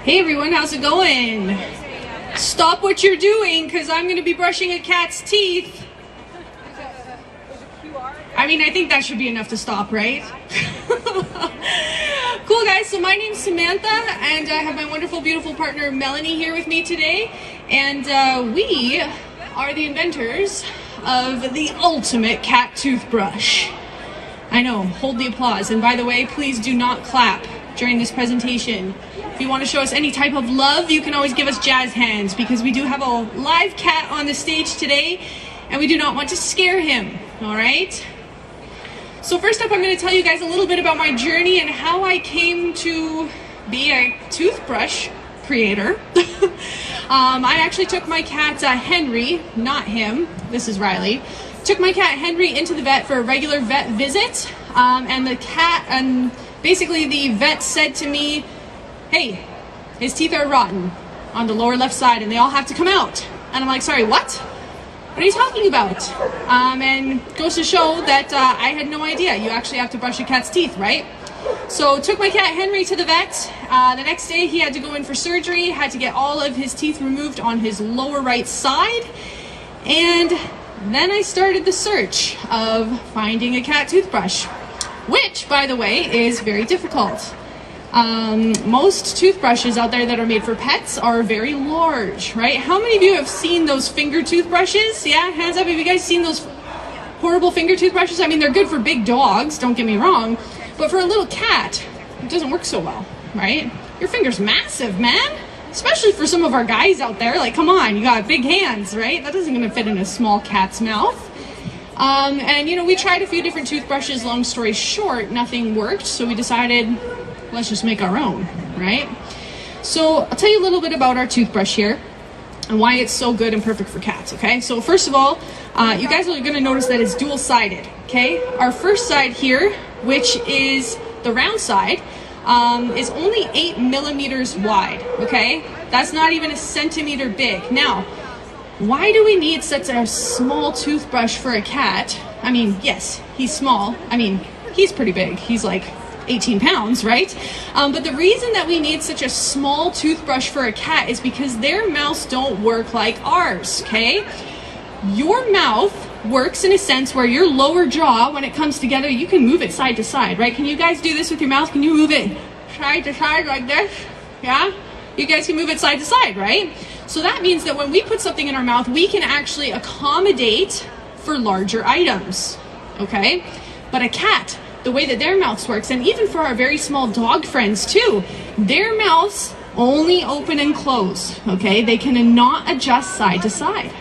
Hey everyone, how's it going? Stop what you're doing because I'm going to be brushing a cat's teeth. I mean, I think that should be enough to stop, right? Cool guys, so my name's Samantha and I have my wonderful, beautiful partner Melanie here with me today. And we are the inventors of the ultimate cat toothbrush. I know, hold the applause. And by the way, please do not clap during this presentation. If you want to show us any type of love, you can always give us jazz hands because we do have a live cat on the stage today and we do not want to scare him, all right? So first up, I'm going to tell you guys a little bit about my journey and how I came to be a toothbrush creator. I actually took my cat Henry, not him, this is Riley, took my cat Henry into the vet for a regular vet visit, and basically the vet said to me, hey, his teeth are rotten on the lower left side and they all have to come out. And I'm like, sorry, what? What are you talking about? And goes to show that I had no idea. You actually have to brush your cat's teeth, right? So took my cat Henry to the vet. The next day he had to go in for surgery, had to get all of his teeth removed on his lower right side. And then I started the search of finding a cat toothbrush, which, by the way, is very difficult. Most toothbrushes out there that are made for pets are very large, right? How many of you have seen those finger toothbrushes? Yeah, hands up. Have you guys seen those horrible finger toothbrushes? I mean, they're good for big dogs, don't get me wrong, but for a little cat, it doesn't work so well, right? Your finger's massive, man. Especially for some of our guys out there, like, come on, you got big hands, right? That isn't gonna fit in a small cat's mouth. And you know, we tried a few different toothbrushes, long story short, nothing worked, so we decided, let's just make our own, right? So I'll tell you a little bit about our toothbrush here and why it's so good and perfect for cats, okay? So first of all, you guys are gonna notice that it's dual-sided, okay? Our first side here, which is the round side, is only 8 millimeters wide, okay? That's not even a centimeter big. Now, why do we need such a small toothbrush for a cat? I mean, yes, he's small. I mean, he's pretty big. He's like 18 pounds, right? But the reason that we need such a small toothbrush for a cat is because their mouths don't work like ours, okay? Your mouth works in a sense where your lower jaw, when it comes together, you can move it side to side, right? Can you guys do this with your mouth? Can you move it side to side like this? Yeah? You guys can move it side to side, right? So that means that when we put something in our mouth, we can actually accommodate for larger items, okay? But a cat, the way that their mouths works, and even for our very small dog friends too, their mouths only open and close, okay? They cannot adjust side to side.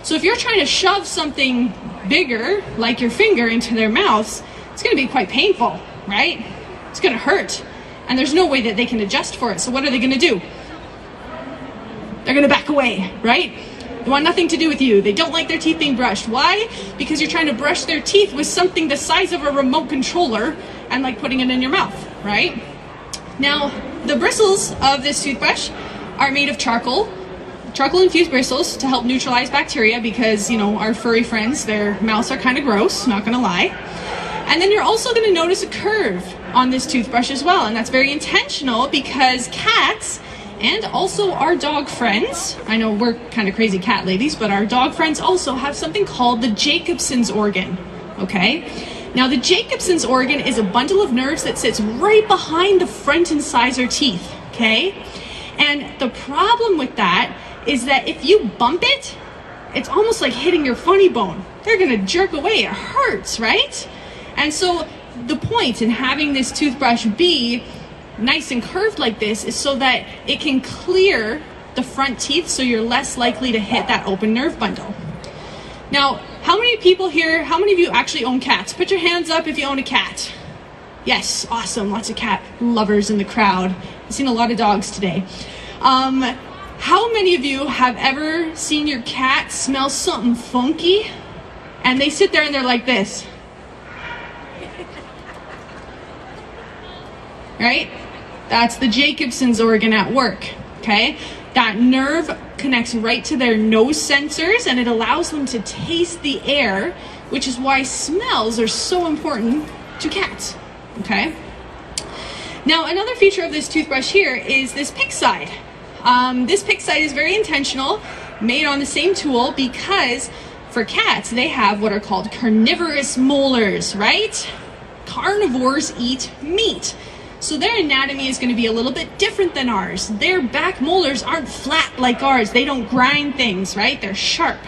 So if you're trying to shove something bigger, like your finger, into their mouths, it's gonna be quite painful, right? It's gonna hurt. And there's no way that they can adjust for it. So what are they gonna do? They're gonna back away, right? They want nothing to do with you. They don't like their teeth being brushed. Why? Because you're trying to brush their teeth with something the size of a remote controller and like putting it in your mouth, right? Now, the bristles of this toothbrush are made of charcoal infused bristles to help neutralize bacteria because, you know, our furry friends, their mouths are kind of gross, not gonna lie. And then you're also gonna notice a curve on this toothbrush as well, and that's very intentional because cats and also our dog friends, I know we're kind of crazy cat ladies, but our dog friends also have something called the Jacobson's organ, okay? Now the Jacobson's organ is a bundle of nerves that sits right behind the front incisor teeth, okay? And the problem with that is that if you bump it, it's almost like hitting your funny bone. They're gonna jerk away, it hurts, right? And so the point in having this toothbrush be nice and curved like this is so that it can clear the front teeth so you're less likely to hit that open nerve bundle. Now, how many people here, how many of you actually own cats? Put your hands up if you own a cat. Yes, awesome, lots of cat lovers in the crowd. I've seen a lot of dogs today. How many of you have ever seen your cat smell something funky and they sit there and they're like this? Right? That's the Jacobson's organ at work, okay? That nerve connects right to their nose sensors and it allows them to taste the air, which is why smells are so important to cats, okay? Now, another feature of this toothbrush here is this pick side. This pick side is very intentional, made on the same tool, because for cats, they have what are called carnivorous molars, right? Carnivores eat meat. So their anatomy is going to be a little bit different than ours. Their back molars aren't flat like ours. They don't grind things, right? They're sharp,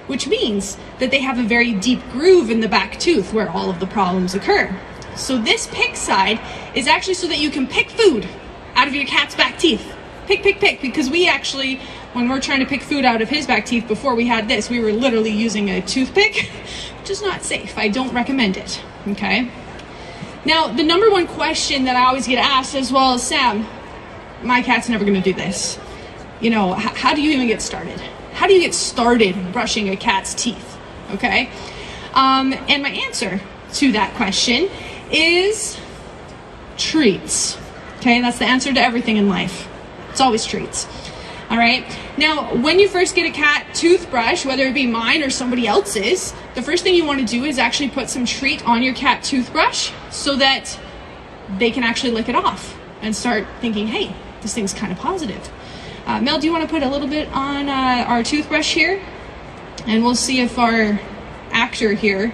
which means that they have a very deep groove in the back tooth where all of the problems occur. So this pick side is actually so that you can pick food out of your cat's back teeth. Pick, pick, pick, because we actually, when we're trying to pick food out of his back teeth before we had this, we were literally using a toothpick, which is not safe. I don't recommend it, okay? Now, the number one question that I always get asked, as well as Sam, my cat's never gonna do this. You know, how do you even get started? How do you get started brushing a cat's teeth, okay? And my answer to that question is treats, okay? That's the answer to everything in life. It's always treats, all right? Now, when you first get a cat toothbrush, whether it be mine or somebody else's, the first thing you want to do is actually put some treat on your cat toothbrush so that they can actually lick it off and start thinking, hey, this thing's kind of positive. Mel, do you want to put a little bit on our toothbrush here? And we'll see if our actor here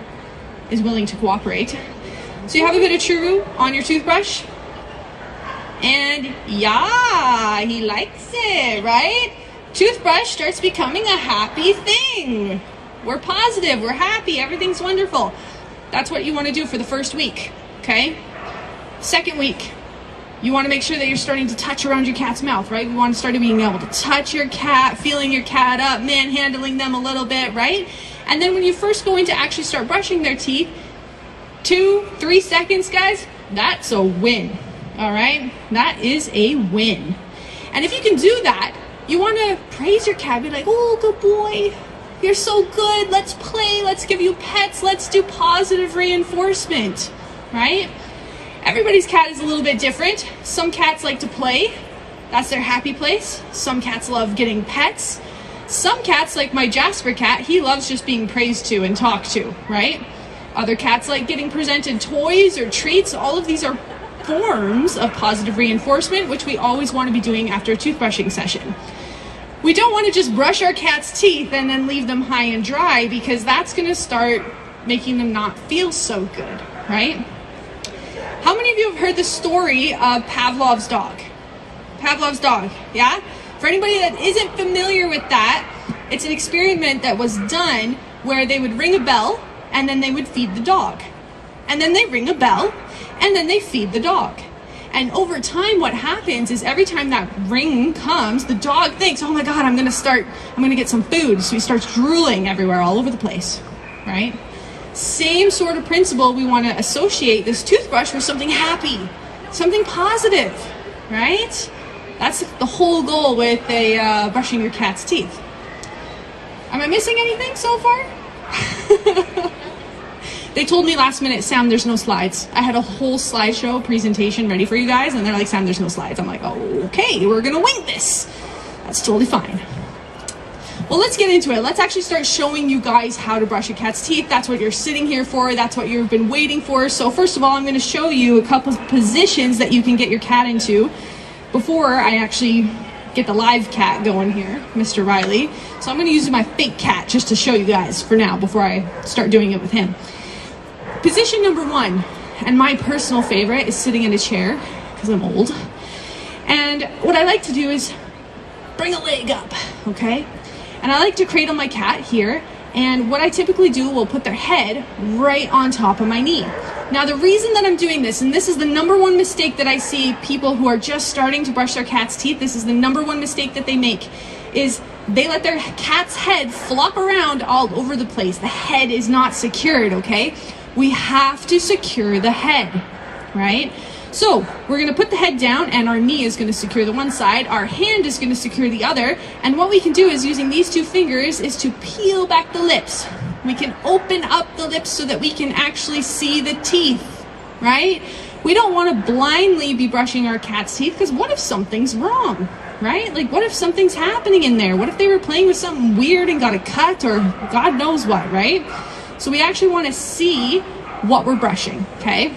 is willing to cooperate. So you have a bit of churu on your toothbrush. And yeah, he likes it, right? Toothbrush starts becoming a happy thing. We're positive, we're happy, everything's wonderful. That's what you want to do for the first week, okay? Second week, you want to make sure that you're starting to touch around your cat's mouth, right? We want to start being able to touch your cat, feeling your cat up, manhandling them a little bit, right? And then when you first go in to actually start brushing their teeth, 2-3 seconds, guys, that's a win. All right, that is a win. And if you can do that, you want to praise your cat, be like, oh, good boy, you're so good, let's play, let's give you pets, let's do positive reinforcement, right? Everybody's cat is a little bit different. Some cats like to play, that's their happy place. Some cats love getting pets. Some cats, like my Jasper cat, he loves just being praised to and talked to, right? Other cats like getting presented toys or treats. All of these are forms of positive reinforcement, which we always want to be doing after a toothbrushing session. We don't want to just brush our cat's teeth and then leave them high and dry, because that's going to start making them not feel so good, right? How many of you have heard the story of Pavlov's dog? Pavlov's dog, yeah? For anybody that isn't familiar with that, it's an experiment that was done where they would ring a bell and then they would feed the dog. And then they ring a bell and then they feed the dog. And over time, what happens is every time that ring comes, the dog thinks, oh my God, I'm gonna get some food. So he starts drooling everywhere, all over the place, right? Same sort of principle, we wanna associate this toothbrush with something happy, something positive, right? That's the whole goal with brushing your cat's teeth. Am I missing anything so far? They told me last minute, Sam, there's no slides. I had a whole slideshow presentation ready for you guys, and they're like, Sam, there's no slides. I'm like, oh, okay, we're gonna wing this. That's totally fine. Well, let's get into it. Let's actually start showing you guys how to brush your cat's teeth. That's what you're sitting here for. That's what you've been waiting for. So first of all, I'm gonna show you a couple of positions that you can get your cat into before I actually get the live cat going here, Mr. Riley. So I'm gonna use my fake cat just to show you guys for now before I start doing it with him. Position number one, and my personal favorite, is sitting in a chair, because I'm old. And what I like to do is bring a leg up, okay? And I like to cradle my cat here, and what I typically do, will put their head right on top of my knee. Now the reason that I'm doing this, and this is the number one mistake that I see people who are just starting to brush their cat's teeth, this is the number one mistake that they make, is they let their cat's head flop around all over the place. The head is not secured, okay? We have to secure the head, right? So we're gonna put the head down, and our knee is gonna secure the one side, our hand is gonna secure the other, and what we can do is, using these two fingers, is to peel back the lips. We can open up the lips so that we can actually see the teeth, right? We don't wanna blindly be brushing our cat's teeth, because what if something's wrong, right? Like, what if something's happening in there? What if they were playing with something weird and got a cut, or God knows what, right? So we actually want to see what we're brushing, okay?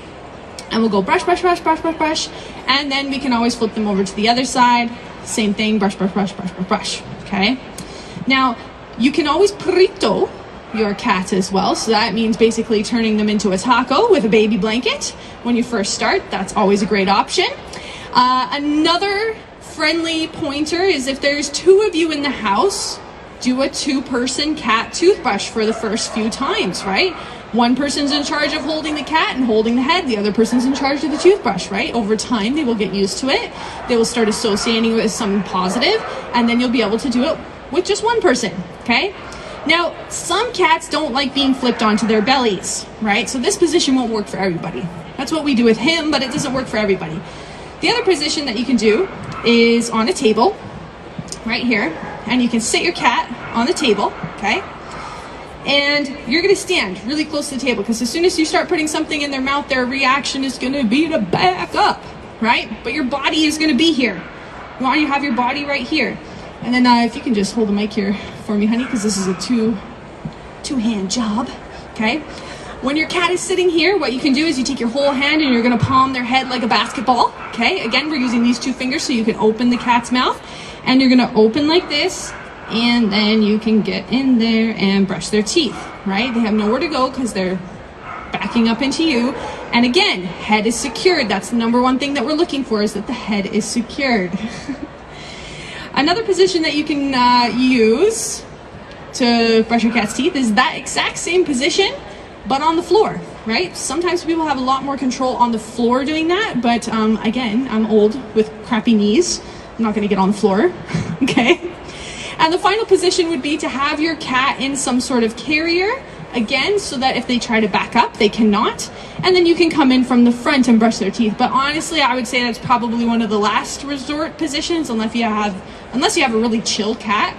And we'll go brush, brush, brush, brush, brush, brush. And then we can always flip them over to the other side. Same thing, brush, brush, brush, brush, brush, brush. Okay? Now, you can always prito your cat as well. So that means basically turning them into a taco with a baby blanket when you first start. That's always a great option. Another friendly pointer is if there's 2 of you in the house, do a 2-person cat toothbrush for the first few times, right? One person's in charge of holding the cat and holding the head. The other person's in charge of the toothbrush, right? Over time, they will get used to it. They will start associating with something positive, and then you'll be able to do it with just one person, okay? Now, some cats don't like being flipped onto their bellies, right? So this position won't work for everybody. That's what we do with him, but it doesn't work for everybody. The other position that you can do is on a table, right here, and you can sit your cat on the table, okay? And you're gonna stand really close to the table, because as soon as you start putting something in their mouth, their reaction is gonna be to back up, right? But your body is gonna be here. You want to have your body right here. And then if you can just hold the mic here for me, honey, because this is a two-hand job, okay? When your cat is sitting here, what you can do is you take your whole hand and you're gonna palm their head like a basketball, okay? Again, we're using these 2 fingers so you can open the cat's mouth, and you're gonna open like this, and then you can get in there and brush their teeth, right? They have nowhere to go because they're backing up into you. And again, head is secured. That's the number 1 thing that we're looking for, is that the head is secured. Another position that you can use to brush your cat's teeth is that exact same position, but on the floor, right? Sometimes people have a lot more control on the floor doing that, but again, I'm old with crappy knees. I'm not gonna get on the floor, okay? And the final position would be to have your cat in some sort of carrier, again, so that if they try to back up, they cannot. And then you can come in from the front and brush their teeth. But honestly, I would say that's probably one of the last resort positions, unless you have a really chill cat.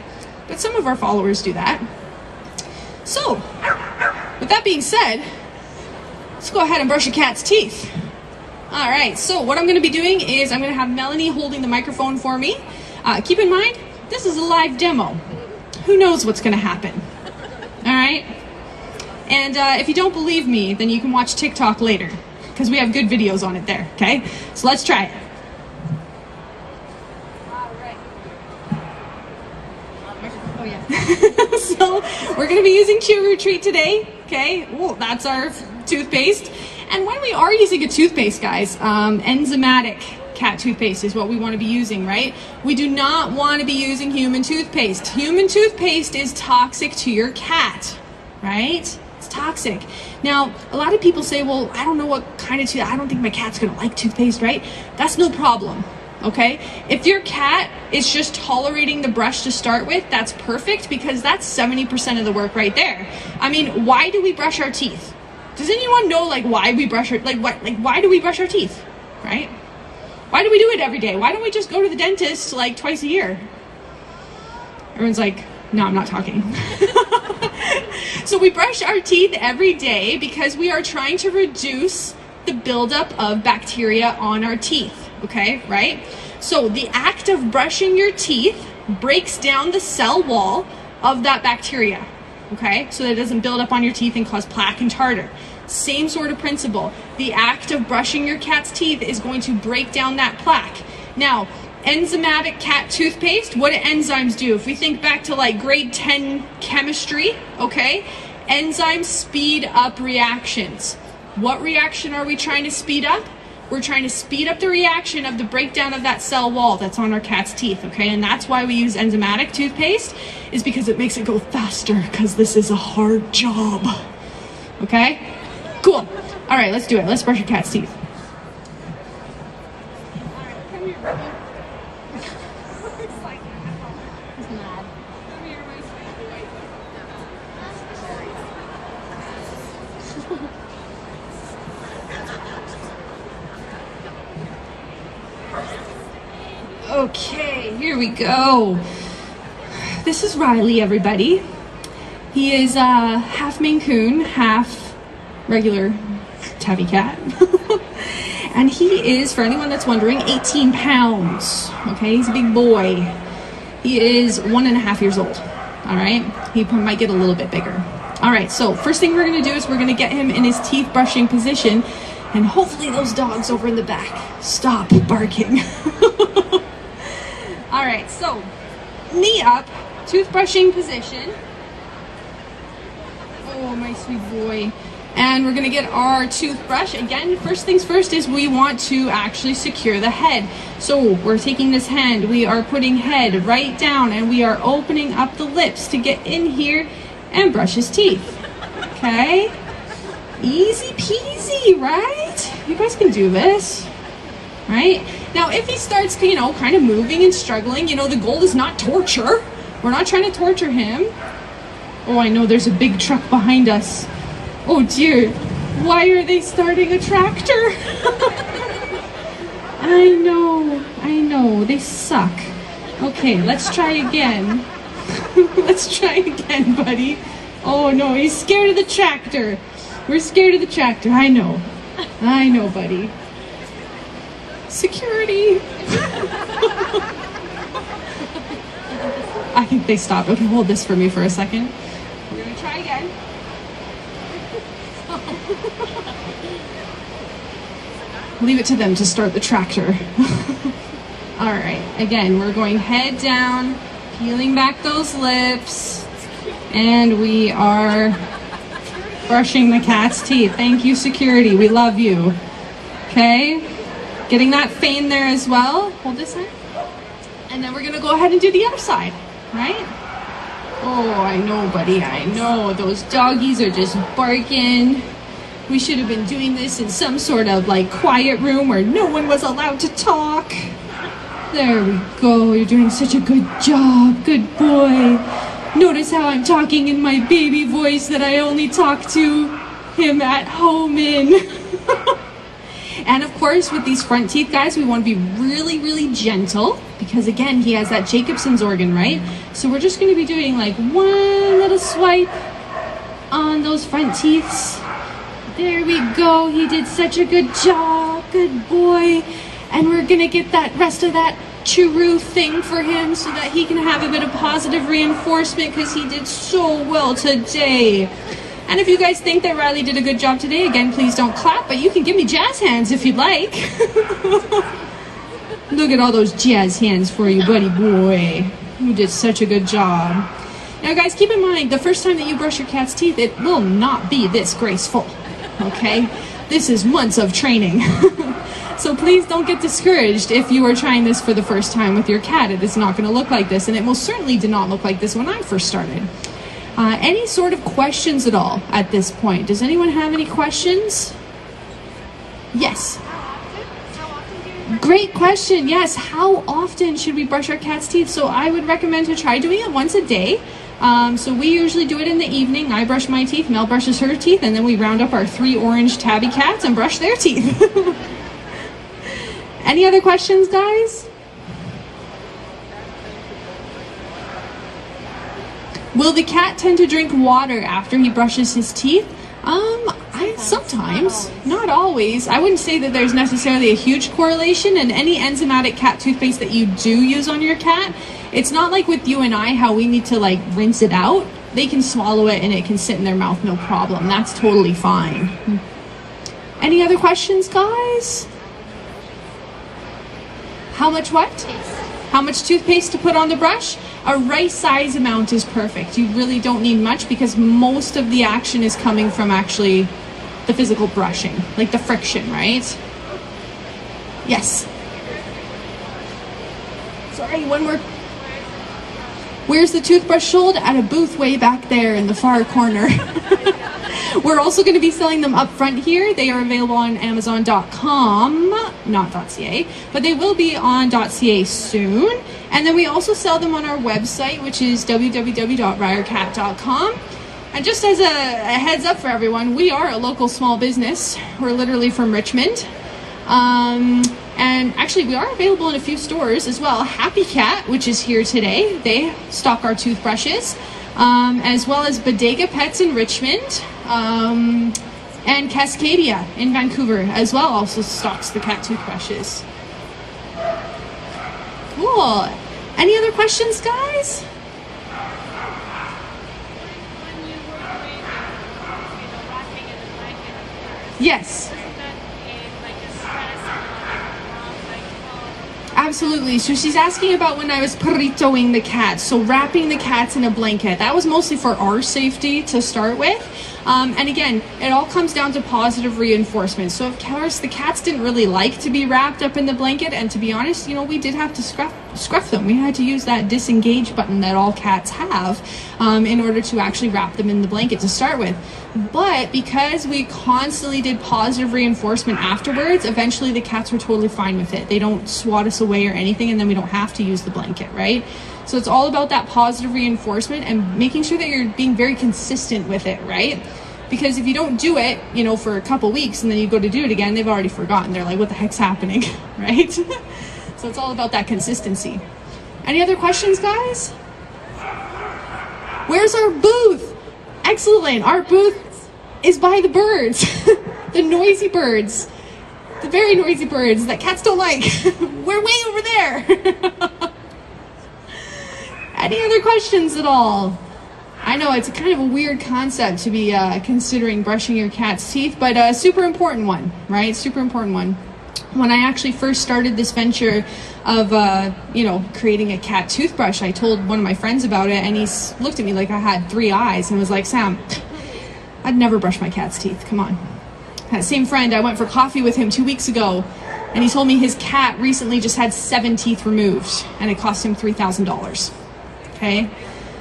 But some of our followers do that. So, with that being said, let's go ahead and brush your cat's teeth. All right, so what I'm gonna be doing is I'm gonna have Melanie holding the microphone for me. Keep in mind, this is a live demo. Who knows what's gonna happen? All right? And if you don't believe me, then you can watch TikTok later, because we have good videos on it there, okay? So let's try it. All right. Oh yeah. So we're gonna be using Chew Retreat today, okay? Ooh, that's our toothpaste. And when we are using a toothpaste, guys, enzymatic cat toothpaste is what we want to be using, right? We do not want to be using human toothpaste. Human toothpaste is toxic to your cat, right? It's toxic. Now, a lot of people say, well, I don't know what kind of I don't think my cat's gonna like toothpaste, right? That's no problem, okay? If your cat is just tolerating the brush to start with, that's perfect, because that's 70% of the work right there. I mean, why do we brush our teeth? Does anyone know why we brush our, why do we brush our teeth, right? Why do we do it every day? Why don't we just go to the dentist twice a year? Everyone's like, no, I'm not talking. So we brush our teeth every day because we are trying to reduce the buildup of bacteria on our teeth, okay, right? So the act of brushing your teeth breaks down the cell wall of that bacteria, okay? So that it doesn't build up on your teeth and cause plaque and tartar. Same sort of principle. The act of brushing your cat's teeth is going to break down that plaque. Now, enzymatic cat toothpaste, what do enzymes do? If we think back to grade 10 chemistry, okay? Enzymes speed up reactions. What reaction are we trying to speed up? We're trying to speed up the reaction of the breakdown of that cell wall that's on our cat's teeth, okay? And that's why we use enzymatic toothpaste, is because it makes it go faster, because this is a hard job, okay? Cool. All right, let's do it. Let's brush your cat's teeth. Okay, here we go. This is Riley, everybody. He is half Maine Coon, half regular tabby cat. And he is, for anyone that's wondering, 18 pounds. Okay, he's a big boy. He is 1.5 years old. All right, he might get a little bit bigger. All right, so first thing we're gonna do is we're gonna get him in his teeth brushing position. And hopefully those dogs over in the back stop barking. All right, so knee up, toothbrushing position. Oh, my sweet boy. And we're gonna get our toothbrush. Again, first things first is we want to actually secure the head. So we're taking this hand, we are putting head right down, and we are opening up the lips to get in here and brush his teeth. Okay? Easy peasy, right? You guys can do this, right? Now, if he starts to, kind of moving and struggling, the goal is not torture. We're not trying to torture him. Oh, I know there's a big truck behind us. Oh dear, why are they starting a tractor? I know, they suck. Okay, let's try again. Let's try again, buddy. Oh no, he's scared of the tractor. We're scared of the tractor, I know, buddy. Security. I think they stopped. Okay, hold this for me for a second. We're gonna try again. Leave it to them to start the tractor. All right, again, we're going head down, peeling back those lips, and we are brushing the cat's teeth. Thank you, security. We love you. Okay, getting that fein there as well. Hold this in. And then we're gonna go ahead and do the other side, right? Oh, I know, buddy, I know. Those doggies are just barking. We should have been doing this in some sort of quiet room where no one was allowed to talk. There we go. You're doing such a good job. Good boy. Notice how I'm talking in my baby voice that I only talk to him at home in. And of course, with these front teeth, guys, we want to be really, really gentle because, again, he has that Jacobson's organ, right? So we're just going to be doing one little swipe on those front teeth. There we go. He did such a good job. Good boy. And we're going to get that rest of that churu thing for him so that he can have a bit of positive reinforcement because he did so well today. And if you guys think that Riley did a good job today, again, please don't clap, but you can give me jazz hands if you'd like. Look at all those jazz hands for you, buddy boy. You did such a good job. Now, guys, keep in mind, the first time that you brush your cat's teeth, it will not be this graceful, okay? This is months of training. So please don't get discouraged if you are trying this for the first time with your cat. It is not going to look like this, and it most certainly did not look like this when I first started. Any sort of questions at all at this point? Does anyone have any questions? Yes. Great question. Yes. How often should we brush our cat's teeth? So I would recommend to try doing it once a day. So we usually do it in the evening. I brush my teeth, Mel brushes her teeth, and then we round up our 3 orange tabby cats and brush their teeth. Any other questions, guys? Will the cat tend to drink water after he brushes his teeth? Sometimes, not always. I wouldn't say that there's necessarily a huge correlation, and any enzymatic cat toothpaste that you do use on your cat, it's not like with you and I how we need to rinse it out. They can swallow it and it can sit in their mouth, no problem. That's totally fine. Any other questions, guys? How much what? How much toothpaste to put on the brush? A right size amount is perfect. You really don't need much because most of the action is coming from actually the physical brushing, like the friction, right? Yes. Sorry, one more. Where's the toothbrush sold? At a booth way back there in the far corner. We're also going to be selling them up front here. They are available on Amazon.com, not .ca, but they will be on .ca soon. And then we also sell them on our website, which is www.RYERCAT.com. And just as a heads up for everyone, we are a local small business. We're literally from Richmond. And actually, we are available in a few stores as well. Happy Cat, which is here today, they stock our toothbrushes, as well as Bodega Pets in Richmond, and Cascadia in Vancouver as well also stocks the cat toothbrushes. Cool. Any other questions, guys? Yes. absolutely. So she's asking about when I was perritoing the cats, so wrapping the cats in a blanket. That was mostly for our safety to start with. And again, it all comes down to positive reinforcement. So of course, the cats didn't really like to be wrapped up in the blanket, and to be honest, you know, we did have to scruff them. We had to use that disengage button that all cats have in order to actually wrap them in the blanket to start with. But because we constantly did positive reinforcement afterwards, eventually the cats were totally fine with it. They don't swat us away or anything, and then we don't have to use the blanket, right? So it's all about that positive reinforcement and making sure that you're being very consistent with it, right? Because if you don't do it, you know, for a couple weeks and then you go to do it again, they've already forgotten. They're like, what the heck's happening, right? So it's all about that consistency. Any other questions, guys? Where's our booth? Excellent. Our booth is by the birds, the noisy birds, the very noisy birds that cats don't like. We're way over there. Any other questions at all? I know it's kind of a weird concept to be considering brushing your cat's teeth, but a super important one, right? Super important one. When I actually first started this venture of, you know, creating a cat toothbrush, I told one of my friends about it, and he looked at me like I had 3 eyes and was like, Sam, I'd never brush my cat's teeth. Come on. That same friend, I went for coffee with him 2 weeks ago, and he told me his cat recently just had 7 teeth removed, and it cost him $3,000. Okay?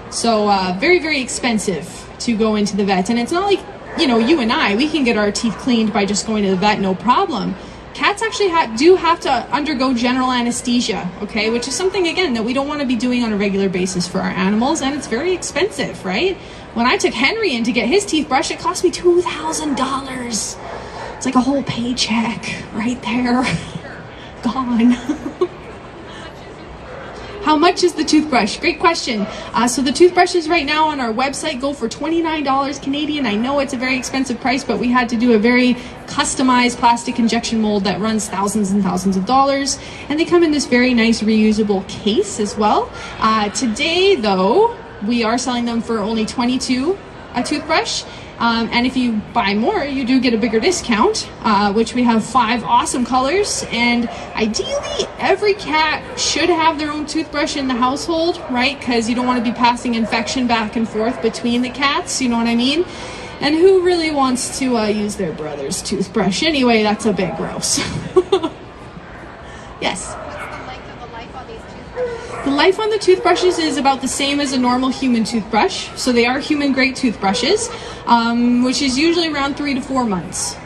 So very, very expensive to go into the vet. And it's not like, you know, you and I, we can get our teeth cleaned by just going to the vet, no problem. Cats actually do have to undergo general anesthesia, okay, which is something, again, that we don't want to be doing on a regular basis for our animals, and it's very expensive, right? When I took Henry in to get his teeth brushed, it cost me $2,000. It's like a whole paycheck right there, gone. How much is the toothbrush? Great question. So the toothbrushes right now on our website go for $29 Canadian. I know it's a very expensive price, but we had to do a very customized plastic injection mold that runs thousands and thousands of dollars. And they come in this very nice reusable case as well. Today, though, we are selling them for only $22 a toothbrush. And if you buy more, you do get a bigger discount, which we have 5 awesome colors. And ideally, every cat should have their own toothbrush in the household, right? Because you don't want to be passing infection back and forth between the cats, you know what I mean? And who really wants to use their brother's toothbrush? Anyway, that's a bit gross. Yes? The life on the toothbrushes is about the same as a normal human toothbrush. So they are human-grade toothbrushes, which is usually around 3 to 4 months.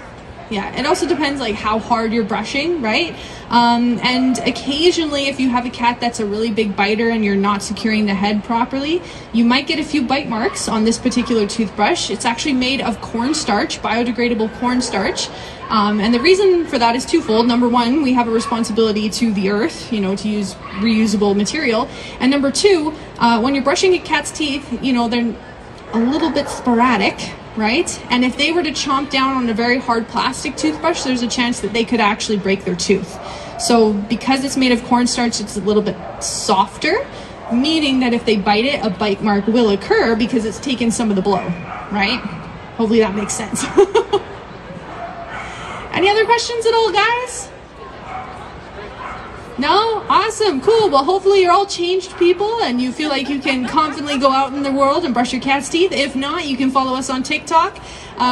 Yeah, it also depends like how hard you're brushing, right? And occasionally, if you have a cat that's a really big biter and you're not securing the head properly, you might get a few bite marks on this particular toothbrush. It's actually made of cornstarch, biodegradable cornstarch. And the reason for that is twofold. Number one, we have a responsibility to the earth, you know, to use reusable material. And number two, when you're brushing a cat's teeth, you know, they're a little bit sporadic, right? And if they were to chomp down on a very hard plastic toothbrush, there's a chance that they could actually break their tooth. So because it's made of cornstarch, it's a little bit softer, meaning that if they bite it, a bite mark will occur because it's taken some of the blow, right? Hopefully that makes sense. Any other questions at all, guys? No? Awesome, cool. Well, hopefully you're all changed people and you feel like you can confidently go out in the world and brush your cat's teeth. If not, you can follow us on TikTok.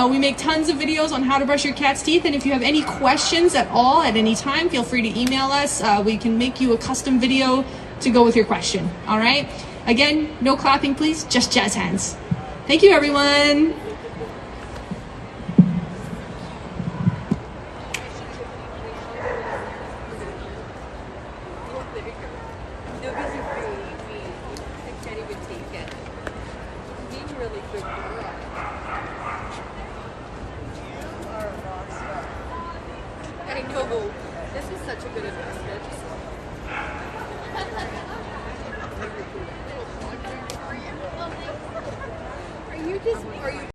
We make tons of videos on how to brush your cat's teeth, and if you have any questions at all at any time, feel free to email us. We can make you a custom video to go with your question, all right? Again, no clapping, please, just jazz hands. Thank you, everyone. I know. This is such a good investment. Are you